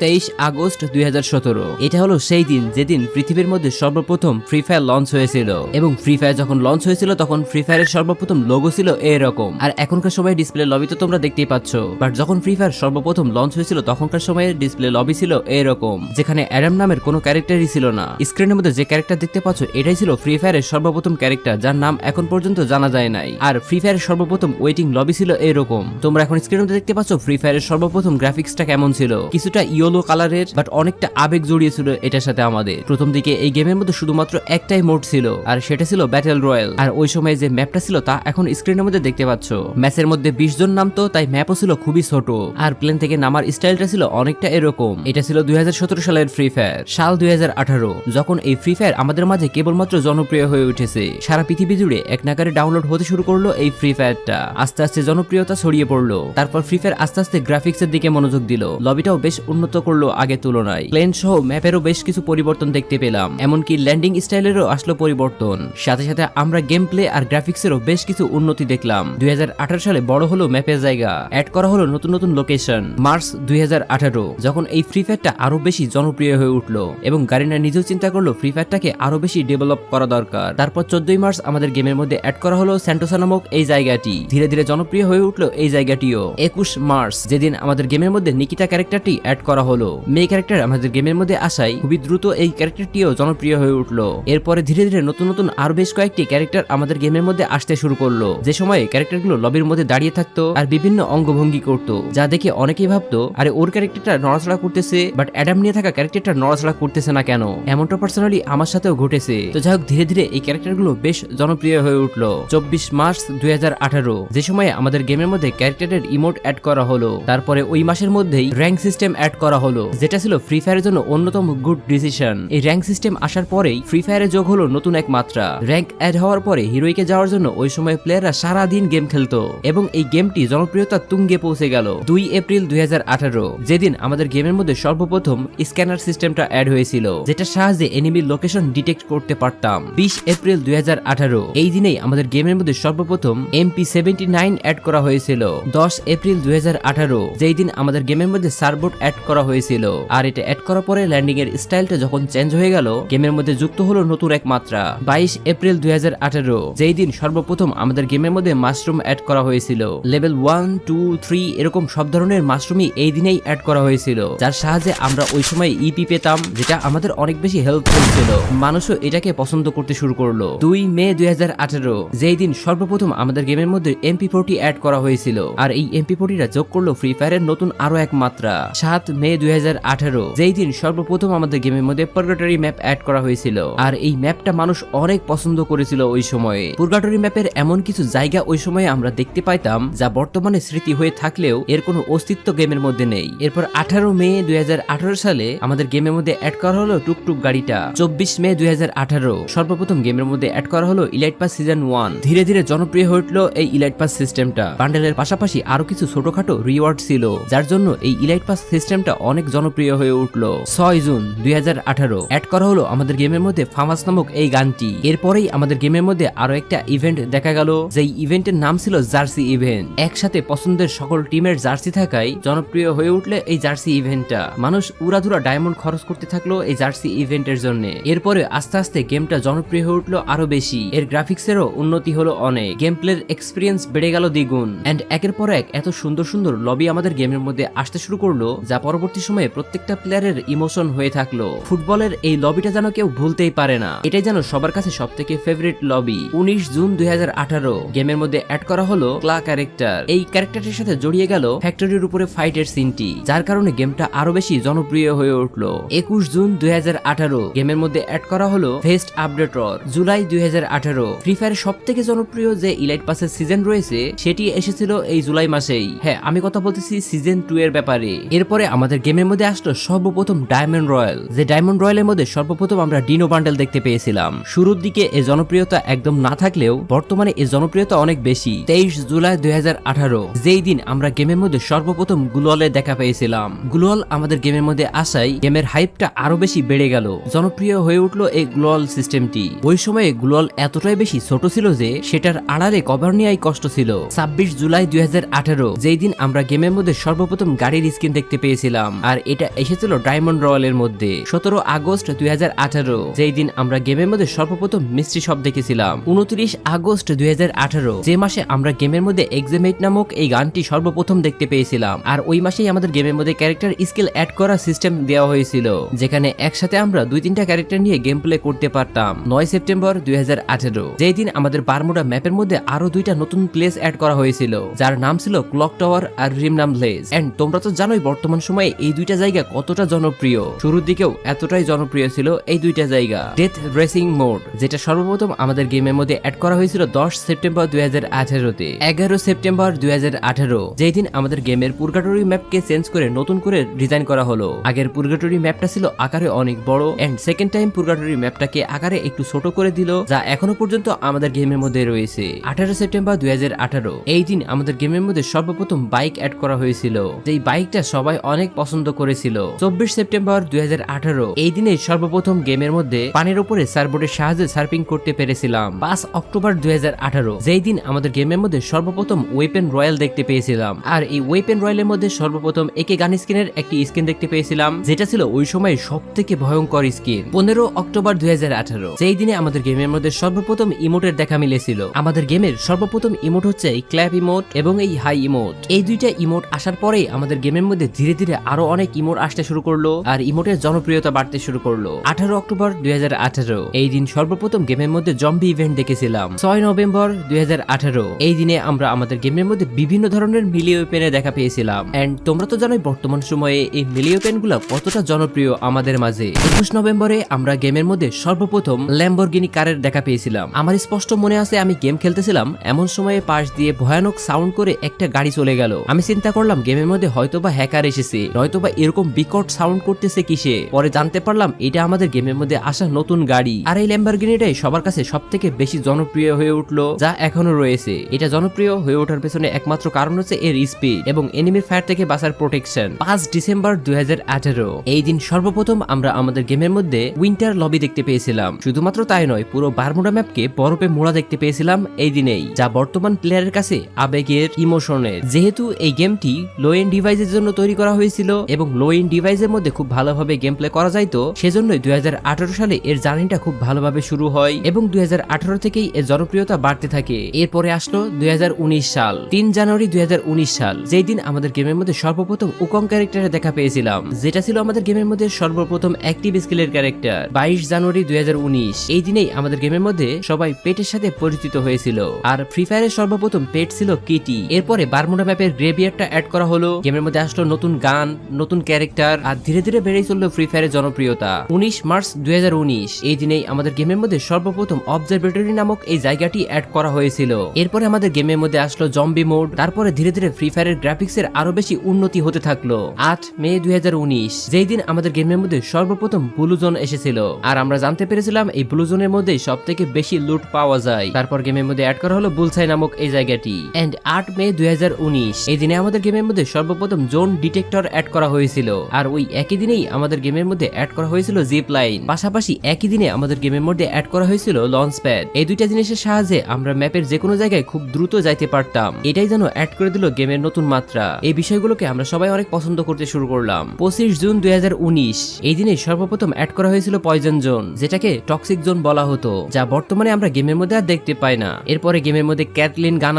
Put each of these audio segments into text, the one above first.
23 August 2017। এটা হলো সেই দিন যেদিন পৃথিবীর মধ্যে সর্বপ্রথম ফ্রি ফায়ার লঞ্চ হয়েছিল এবং ফ্রি ফায়ার যখন লঞ্চ হয়েছিল তখন ফ্রি ফায়ারের সর্বপ্রথম লোগো ছিল এরকম। আর এখনকার সময় ডিসপ্লে লবি তো তোমরা দেখতেই পাচ্ছ, বাট যখন ফ্রি ফায়ার সর্বপ্রথম লঞ্চ হয়েছিল তখনকার সময়ে ডিসপ্লে লবি ছিল এরকম, যেখানে অ্যাডাম নামের কোনো ক্যারেক্টারই ছিল না। স্ক্রিনের মধ্যে যে ক্যারেক্টার দেখতে পাচ্ছ এটাই ছিল ফ্রি ফায়ারের সর্বপ্রথম ক্যারেক্টার, যার নাম এখন পর্যন্ত জানা যায় নাই। আর ফ্রি ফায়ারের সর্বপ্রথম ওয়েটিং লবি ছিল এরকম। তোমরা এখন স্ক্রিনের মধ্যে দেখতে পাচ্ছ ফ্রি ফায়ারের সর্বপ্রথম গ্রাফিক্সটা কেমন ছিল, কিছুটা ইয়েলো কালারের, বাট অনেকটা আবেগ জড়িয়েছিল এটার সাথে আমাদের। প্রথম দিকে এই গেমের মধ্যে শুধুমাত্র একটাই মোড ছিল, আর সেটা ছিল ব্যাটেল রয়্যাল। আর ওই সময় যে ম্যাপটা ছিল তা এখন স্ক্রিনের মধ্যে দেখতে পাচ্ছ। ম্যাচের মধ্যে 20 জন নামতো, তাই ম্যাপও ছিল খুবই ছোট, আর প্লেন থেকে নামার স্টাইলটা ছিল অনেকটা এরকম। এটা ছিল 2017 সালের ফ্রি ফায়ার। সাল 2018 যখন এই ফ্রি ফায়ার আমাদের মাঝে কেবলমাত্র জনপ্রিয় হয়ে উঠেছে, সারা পৃথিবী জুড়ে এক নাগারে ডাউনলোড হতে শুরু করলো এই ফ্রি ফায়ারটা। আস্তে আস্তে জনপ্রিয়তা ছড়িয়ে পড়লো। তারপর ফ্রি ফায়ার আস্তে আস্তে গ্রাফিক্সের দিকে মনোযোগ দিল, লবিটাও বেশ উন্নত করলো আগের তুলনায়। প্লেন সহ ম্যাপেরও বেশ কিছু পরিবর্তন দেখতে পেলাম, এমনকি ল্যান্ডিং স্টাইলেরও আসলো পরিবর্তন। সাথে সাথে আমরা গেম প্লে আর গ্রাফিক্সেরও বেশ কিছু উন্নতি দেখলাম। 2018 সালে বড় হলো ম্যাপের জায়গা, অ্যাড করা হলো নতুন নতুন লোকেশন। মার্চ 2018 যখন এই ফ্রি ফায়ারটা আরো বেশি জনপ্রিয় হয়ে উঠলো এবং গারিনা নিজেও চিন্তা করলো ফ্রি ফায়ারটাকে আরো বেশি ডেভেলপ করা দরকার। তারপর 14 মার্চ আমাদের গেমের মধ্যে অ্যাড করা হলো স্যান্টোসা নামক এই জায়গাটি। ধীরে ধীরে জনপ্রিয় হয়ে উঠলো এই জায়গাটিও। 21 মার্চ যেদিন আমাদের গেমের মধ্যে নিকিতা ক্যারেক্টারটি অ্যাড করা হলো। মেয়ে ক্যারেক্টার আমাদের গেমের মধ্যে আসায় খুবই দ্রুত এই ক্যারেক্টারটিও জনপ্রিয় হয়ে উঠলো। এরপরে ধীরে ধীরে নতুন নতুন আরো বেশ কয়েকটি ক্যারেক্টার আমাদের গেমের মধ্যে আসতে শুরু করলো, যে সময়ে ক্যারেক্টারগুলো লবির মধ্যে দাঁড়িয়ে থাকতো আর বিভিন্ন অঙ্গভঙ্গি করতো, যা দেখে অনেকেই ভাবতো আরে ওর ক্যারেক্টারটা নড়াচড়া করতেছে, বাট অ্যাডাম নিয়ে থাকা ক্যারেক্টারটা নড়াচড়া করতেছে না কেন। এমনটা পার্সোনালি আমার সাথেও ঘটেছে। তো যাই হোক ধীরে ধীরে এই ক্যারেক্টারগুলো বেশ জনপ্রিয় হয়ে উঠলো। 24 মার্চ 2018 যে সময়ে আমাদের গেমের মধ্যে ক্যারেক্টারের ইমোট অ্যাড করা হলো। তারপরে ওই মাসের মধ্যেই র্যাঙ্ক সিস্টেম অ্যাড করা হলো, যেটা ছিল ফ্রি ফায়ারের জন্য অন্যতম গুড ডিসিশন। এই র্যাঙ্ক সিস্টেম আসার পরেই ফ্রি ফায়ারে যোগ হলো নতুন এক মাত্রা। র্যাঙ্ক অ্যাড হওয়ার পরে হিরোইকে যাওয়ার জন্য ওই সময় প্লেয়াররা সারা দিন গেম খেলতো এবং এই গেমটি জনপ্রিয়তা তুঙ্গে পৌঁছে গেল 2 এপ্রিল 2018 যেদিন আমাদের গেমের মধ্যে সর্বপ্রথম স্ক্যানার সিস্টেমটা অ্যাড হয়েছিল, যেটা সাহায্যে এনিমির লোকেশন ডিটেক্ট করতে পারতাম। 20 এপ্রিল 2018 এই দিনেই আমাদের গেমের মধ্যে সর্বপ্রথম MP79 অ্যাড করা হয়েছিল। 10 এপ্রিল 2018 যেই দিন আমাদের গেমের মধ্যে সার্বোট অ্যাড করা হয়েছিল, আর এটা অ্যাড করার পরে ল্যান্ডিং এর স্টাইলটা যখন চেঞ্জ হয়ে গেল গেমের মধ্যে যুক্ত হলো নতুন এক মাত্রা। 22 এপ্রিল 2018 যেই দিন সর্বপ্রথম আমাদের গেমের মধ্যে মাশরুম অ্যাড করা হয়েছিল। লেভেল 1, 2, 3 এরকম সব ধরনের মাশরুমই এই দিনেই অ্যাড করা হয়েছিল, যার সাহায্যে আমরা ওই সময় ইপি পেতাম, যেটা আমাদের অনেক বেশি হেল্পফুল ছিল। মানুষও এটাকে পছন্দ করতে শুরু করলো। 2 মে 2018 যেই দিন সর্বপ্রথম আমাদের গেমের মধ্যে MP40 অ্যাড করা হয়েছিল, আর এই MP40টা যোগ করলো ফ্রি ফায়ারের নতুন আরো এক মাত্রা। 7 মে 2018 যেই দিন সর্বপ্রথম আমাদের গেমের মধ্যে পার্গাটরি ম্যাপ অ্যাড করা হয়েছিল, আর এই ম্যাপটা মানুষ অনেক পছন্দ করেছিল ওই সময়ে। পার্গাটরি ম্যাপের এমন কিছু জায়গা ওই সময়ে আমরা দেখতে পাইতাম যা বর্তমানে স্মৃতি হয়ে থাকলেও এর কোনো অস্তিত্ব গেমের মধ্যে নেই। এরপর 18 মে 2018 সালে আমাদের গেমের মধ্যে অ্যাড করা হলো টুকটুক গাড়িটা। 24 মে 2018 সর্বপ্রথম গেমের মধ্যে অ্যাড করা হলো ইলাইট পাস সিজন 1। ধীরে ধীরে জনপ্রিয় হয়ে উঠলো এই ইলাইট পাস সিস্টেমটা। বান্ডেলের পাশাপাশি আরো কিছু ছোটখাটো রিওয়ার্ড ছিল, যার জন্য এই ইলাইট পাস সিস্টেমটা অনেক জনপ্রিয় হয়ে উঠলো। 6 জুন 2018 অ্যাড করা হলো আমাদের গেমের মধ্যে ফামাস নামক এই গানটি। এরপরেই আমাদের গেমের মধ্যে আরো একটা ইভেন্ট দেখা গেল, যেই ইভেন্টের নাম ছিল জার্সি ইভেন্ট। একসাথে পছন্দের সকল টিমের জার্সি থাকায় জনপ্রিয় হয়ে উঠলে এই জার্সি ইভেন্টটা। মানুষ উড়াধুরা ডায়মন্ড খরচ করতে থাকলো এই জার্সি ইভেন্টের জন্য। এরপরে আস্তে আস্তে গেমটা জনপ্রিয় হয়ে উঠলো আরো বেশি। এর গ্রাফিক্সেরও উন্নতি হলো অনেক, গেম প্লের এক্সপিরিয়েন্স বেড়ে গেল দ্বিগুণ, এন্ড একের পর এক এত সুন্দর সুন্দর লবি আমাদের গেমের মধ্যে আসতে শুরু করলো, যা পরবর্তী সময়ে প্রত্যেকটা প্লেয়ারের ইমোশন হয়ে থাকলো। ফুটবলের এই লবিটা যেন কেউ ভুলতেই পারে না, এটাই যেন সবার কাছে সব থেকে ফেভারিট লবি। 19 জুন 2018 গেমের মধ্যে অ্যাড করা হলো ক্লা ক্যারেক্টার। এই ক্যারেক্টারটির সাথে জড়িয়ে গেল ফ্যাক্টরির উপরে ফাইটের সিনটি, যার কারণে গেমটা আরো বেশি জনপ্রিয় হয়ে উঠলো। 21 জুন 2018 গেমের মধ্যে অ্যাড করা হলো ফেস্ট আপডেটর। জুলাই 2018 ফ্রি ফায়ারের সব থেকে জনপ্রিয় যে ইলাইট পাসের সিজন রয়েছে সেটি এসেছিল এই জুলাই মাসেই। হ্যাঁ, আমি কথা বলতেছি সিজন 2 এর ব্যাপারে। এরপরে আমাদের গেমের মধ্যে আসলো সর্বপ্রথম ডায়মন্ড রয়্যাল, যে ডায়মন্ড রয়্যালের মধ্যে সর্বপ্রথম আমরা ডিনো বান্ডেল দেখতে পেয়েছিলাম। শুরুর দিকে এই জনপ্রিয়তা একদম না থাকলেও বর্তমানে এই জনপ্রিয়তা অনেক বেশি। 23 জুলাই 2018 যেই দিন আমরা গেমের মধ্যে সর্বপ্রথম গ্লোয়ালের দেখা পেয়েছিলাম। গ্লোয়াল আমাদের গেমের মধ্যে আসায় গেমের হাইপটা আরো বেশি বেড়ে গেল, জনপ্রিয় হয়ে উঠলো এই গ্লোয়াল সিস্টেমটি। ওই সময়ে গ্লোয়াল এতটাই বেশি ছোট ছিল যে সেটার আড়ালে কভার নেওয়াই কষ্ট ছিল। 26 জুলাই 2018 যেই দিন আমরা গেমের মধ্যে সর্বপ্রথম গাড়ির স্কিন দেখতে পেয়েছিলাম। পেয়েছিলাম, আর এটা এসেছিল ডায়মন্ড রয়্যালের মধ্যে। 17 আগস্ট 2018 যেই দিন আমরা গেমের মধ্যে সর্বপ্রথম মিস্ট্রি শপ দেখেছিলাম। 29 আগস্ট 2018 যে মাসে আমরা গেমের মধ্যে এক্সামেট নামক এই গানটি সর্বপ্রথম দেখতে পেয়েছিলাম, আর ওই মাসেই আমাদের গেমের মধ্যে ক্যারেক্টার স্কিল অ্যাড করার সিস্টেম দেওয়া হয়েছিল, যেখানে একসাথে আমরা 2-3টা ক্যারেক্টার নিয়ে গেম প্লে করতে পারতাম। 9 সেপ্টেম্বর 2018 যেই দিন আমাদের বারমুডা ম্যাপের মধ্যে আরো 2টা নতুন প্লেস অ্যাড করা হয়েছিল, যার নাম ছিল ক্লক টাওয়ার আর রিমনাম প্লেস। এন্ড তোমরা তো জানোই বর্তমান সময়ে এই 2টা জায়গা কতটা জনপ্রিয়। শুরুর দিকেও এতটাই জনপ্রিয় ছিল এই 2টা জায়গা। ডেথ রেসিং মোড যেটা সর্বপ্রথম আমাদের গেমের মধ্যে অ্যাড করা হয়েছিল 10 সেপ্টেম্বর 2018 তে। 11 সেপ্টেম্বর 2018 যেই দিন আমাদের গেমের পুরগাটরি ম্যাপকে চেঞ্জ করে নতুন করে ডিজাইন করা হলো। আগের পুরগাটরি ম্যাপটা ছিল আকারে অনেক বড়, এন্ড সেকেন্ড টাইম পুরগাটরি ম্যাপটাকে আকারে একটু ছোট করে দিল, যা এখনো পর্যন্ত আমাদের গেমের মধ্যে রয়েছে। 18 সেপ্টেম্বর 2018 এই দিন আমাদের গেমের মধ্যে সর্বপ্রথম বাইক অ্যাড করা হয়েছিল, যেই বাইকটা সবাই অনেক পছন্দ করেছিল। 24 সেপ্টেম্বর 2018 এই দিনে সর্বপ্রথম গেমের মধ্যে পানির উপরে সার্ফবোর্ডের সাহায্যে সার্ফিং করতে পেরেছিলাম। 5 অক্টোবর 2018 যেই দিন আমাদের গেমের মধ্যে সর্বপ্রথম ওয়েপেন রয়্যাল দেখতে পেয়েছিলাম, আর এই ওয়েপেন রয়্যালের মধ্যে সর্বপ্রথম একে গান স্কিনের একটি স্কিন দেখতে পেয়েছিলাম, যেটা ছিল ওই সময় সব থেকে ভয়ঙ্কর স্কিন। 15 অক্টোবর 2018 যেই দিনে আমাদের গেমের মধ্যে সর্বপ্রথম ইমোটের দেখা মিলেছিল। আমাদের গেমের সর্বপ্রথম ইমোট হচ্ছে এই ক্ল্যাপ ইমোট এবং এই হাই ইমোট। এই 2টা ইমোট আসার পরেই আমাদের গেমের মধ্যে ধীরে ধীরে আরো অনেক ইমোট আসতে শুরু করলো, আর ইমোটের জনপ্রিয়তা বাড়তে শুরু করলো। 18 অক্টোবর 2018 এই দিন সর্বপ্রথম গেমের মধ্যে জম্বি ইভেন্ট দেখেছিলাম। 6 নভেম্বর 2018 এই দিনে আমরা আমাদের গেমের মধ্যে বিভিন্ন ধরনের মিলি ওয়েপেনে দেখা পেয়েছিলাম। এন্ড তোমরা তো জানোই বর্তমান সময়ে এই মিলি ওয়েপেন গুলো কতটা জনপ্রিয় আমাদের মাঝে। 21 নভেম্বরে আমরা গেমের মধ্যে সর্বপ্রথম ল্যাম্বরগিনি কারের দেখা পেয়েছিলাম। আমার স্পষ্ট মনে আছে আমি গেম খেলতেছিলাম, এমন সময়ে পাশ দিয়ে ভয়ানক সাউন্ড করে একটা গাড়ি চলে গেল। আমি চিন্তা করলাম গেমের মধ্যে হয়তোবা হ্যাকার এসেছে, নয়তোবা এরকম বিকট সাউন্ড করতেছে কিসে। পরে জানতে পারলাম এটা আমাদের গেমের মধ্যে আসা নতুন গাড়ি, আর এই ল্যাম্বরগিনিটাই সবার কাছে সব থেকে বেশি জনপ্রিয় হয়ে উঠলো, যা এখনো রয়েছে। এটা জনপ্রিয় হয়ে ওঠার পেছনে একমাত্র কারণ হচ্ছে এর স্পিড এবং এনিমির ফায়ার থেকে বাঁচার প্রোটেকশন। 5 ডিসেম্বর 2018 এই দিন সর্বপ্রথম আমরা আমাদের গেমের মধ্যে উইন্টার লবি দেখতে পেয়েছিলাম। শুধুমাত্র তাই নয়, পুরো বারমুডা ম্যাপকে বরফে মোড়া দেখতে পেয়েছিলাম এই দিনেই, যা বর্তমান প্লেয়ারের কাছে আবেগের, ইমোশনের। যেহেতু এই গেমটি লো এন্ড ডিভাইসের জন্য তৈরি করা হয়েছিল এবং লো এন্ড ডিভাইসের মধ্যে খুব ভালোভাবে গেম প্লে করা যাইতো, সেজন্যই 2018 সালে এর জার্নিটা খুব ভালোভাবে শুরু হয় এবং 2018 থেকেই এর জনপ্রিয়তা বাড়তে থাকে। এরপরে আসলো 2019 সাল। 3 জানুয়ারি 2019 সাল যেই দিন আমাদের গেমের মধ্যে সর্বপ্রথম উকং ক্যারেক্টারে দেখা পেয়েছিলাম, যেটা ছিল আমাদের গেমের মধ্যে সর্বপ্রথম অ্যাক্টিভ স্কিলের ক্যারেক্টার। 22 জানুয়ারি 2019 এই দিনেই আমাদের গেমের মধ্যে সবাই পেটের সাথে পরিচিত হয়েছিল, আর ফ্রি ফায়ারের সর্বপ্রথম পেট ছিল কিটি। এরপরে বারমুডা ম্যাপের গ্রেভিয়ারটা অ্যাড করা হলো, গেমের মধ্যে আসলো নতুন গান, নতুন ক্যারেক্টার, আর ধীরে ধীরে বেড়েই চললো ফ্রি ফায়ারের জনপ্রিয়তা। 19 মার্চ 2019 এই দিনেই আমাদের গেমের মধ্যে সর্বপ্রথম অবজারভেটরি নামক এই জায়গাটি অ্যাড করা হয়েছিল। এরপরে আমাদের গেমের মধ্যে আসলো জম্বি মোড, তারপরে ধীরে ধীরে ফ্রি ফায়ারের গ্রাফিক্সের আরো বেশি উন্নতি হতে থাকলো। 8 মে 2019 যেই দিন আমাদের গেমের মধ্যে সর্বপ্রথম ব্লু জোন এসেছিল, আর আমরা জানতে পেরেছিলাম এই ব্লু জোনের মধ্যে সব থেকে বেশি লুট পাওয়া যায়। তারপর গেমের মধ্যে অ্যাড করা হলো বুলসাই নামক এই জায়গাটি। এন্ড 8 মে 2019 এই দিনে আমাদের গেমের মধ্যে সর্বপ্রথম জোন ডিটেক্টর অ্যাড করা হয়েছিল, আর ওই একই দিনেই আমাদের গেমের মধ্যে অ্যাড করা হয়েছিল জিপ লাইন। পাশাপাশি একই দিনে আমাদের গেমের মধ্যে অ্যাড করা হয়েছিল লঞ্চ প্যাড। এই 2টা জিনিসের সাহায্যে আমরা ম্যাপের যে কোনো জায়গায় খুব দ্রুত যাইতে পারতাম। এটাই যেন অ্যাড করে দিল গেমের নতুন মাত্রা। এই বিষয়গুলোকে আমরা সবাই অনেক পছন্দ করতে শুরু করলাম। 25 জুন 2019 এই দিনে সর্বপ্রথম অ্যাড করা হয়েছিল পয়জন জোন, যেটাকে টক্সিক জোন বলা হতো, যা বর্তমানে আমরা গেমের মধ্যে আর দেখতে পাই না। এরপরে গেমের মধ্যে ক্যাটলিন গান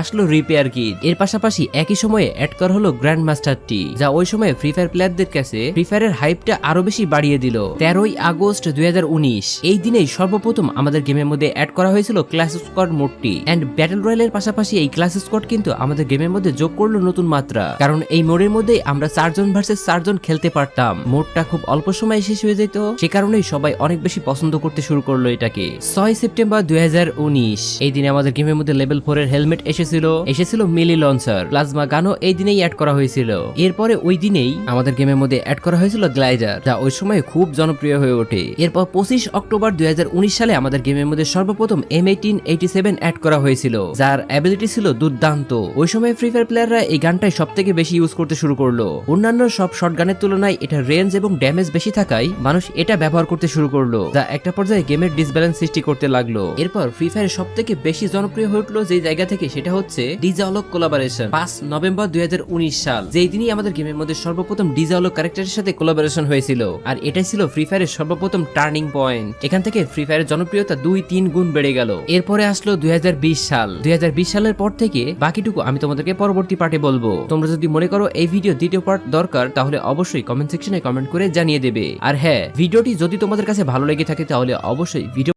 আসলো রিপেয়ার কিট। এর পাশাপাশি একই সময়ে অ্যাড করা হলো গ্র্যান্ড মাস্টারটি, যা ওই সময় ফ্রি ফায়ার প্লেয়ারদের কাছে ফ্রি ফায়ারের হাইপটা আরো বেশি বাড়িয়ে দিল। 13 আগস্ট 2019 এই দিনেই সর্বপ্রথম আমাদের গেমের মধ্যে অ্যাড করা হয়েছিল ক্লাস স্কোয়াড মোডটি। এন্ড ব্যাটল রয়্যালের পাশাপাশি এই ক্লাস স্কোয়াড কিন্তু আমাদের গেমের মধ্যে যোগ করলো নতুন মাত্রা, কারণ এই মোডের মধ্যে আমরা 4 জন ভার্সেস 4 জন খেলতে পারতাম। মোডটা খুব অল্প সময়ে শেষ হয়ে যেত, সে কারণেই সবাই অনেক বেশি পছন্দ করতে শুরু করলো এটাকে। 6 সেপ্টেম্বর 2019 এই দিনে আমাদের গেমের মধ্যে লেভেল 4 এর হেলমেট এসেছিল মিলি লঞ্চার, প্লাজমা গানও এই দিনেই অ্যাড করা হয়েছিল। এরপরে ওই দিনেই আমাদের গেমের মধ্যে অ্যাড করা হয়েছিল গ্লাইডার, যা ওই সময় খুব জনপ্রিয় হয়ে ওঠে। এরপর 25 অক্টোবর 2019 সালে আমাদের গেমের মধ্যে সর্বপ্রথম M1887 অ্যাড করা হয়েছিল, যার অ্যাবিলিটি ছিল দুর্দান্ত। ওই সময় ফ্রি ফায়ার প্লেয়াররা এই গানটাই সব থেকে বেশি ইউজ করতে শুরু করলো। অন্যান্য সব শটগানের তুলনায় এটা রেঞ্জ এবং ড্যামেজ বেশি থাকায় মানুষ এটা ব্যবহার করতে শুরু করলো, যা একটা পর্যায়ে গেমের ডিসব্যালেন্স সৃষ্টি করতে লাগলো। এরপর ফ্রি ফায়ার সব থেকে বেশি জনপ্রিয় হয়ে উঠলো যে জায়গা থেকে, সেটা হচ্ছে ডিজে অলক কোলাবোরেশন। 5 নভেম্বর 2019 সাল যেই দিনই আমাদের গেমের ফায়ারের মধ্যে সর্বপ্রথম ডিজাওলো ক্যারেক্টারের সাথে কোলাবোরেশন হয়েছিল, আর এটাই ছিল ফ্রি ফায়ারের সর্বপ্রথম টার্নিং পয়েন্ট। এখান থেকে ফ্রি ফায়ারের জনপ্রিয়তা 2-3 গুণ বেড়ে গেল। এরপরে আসলো 2020 সাল। 2020 সালের পর থেকে বাকিটুকু আমি তোমাদেরকে পরবর্তী পার্টে বলবো। তোমরা যদি মনে করো এই ভিডিও দ্বিতীয় পার্ট দরকার, তাহলে অবশ্যই কমেন্ট সেকশনে কমেন্ট করে জানিয়ে দেবে। আর হ্যাঁ, ভিডিওটি যদি তোমাদের কাছে ভালো লেগে থাকে তাহলে অবশ্যই ভিডিও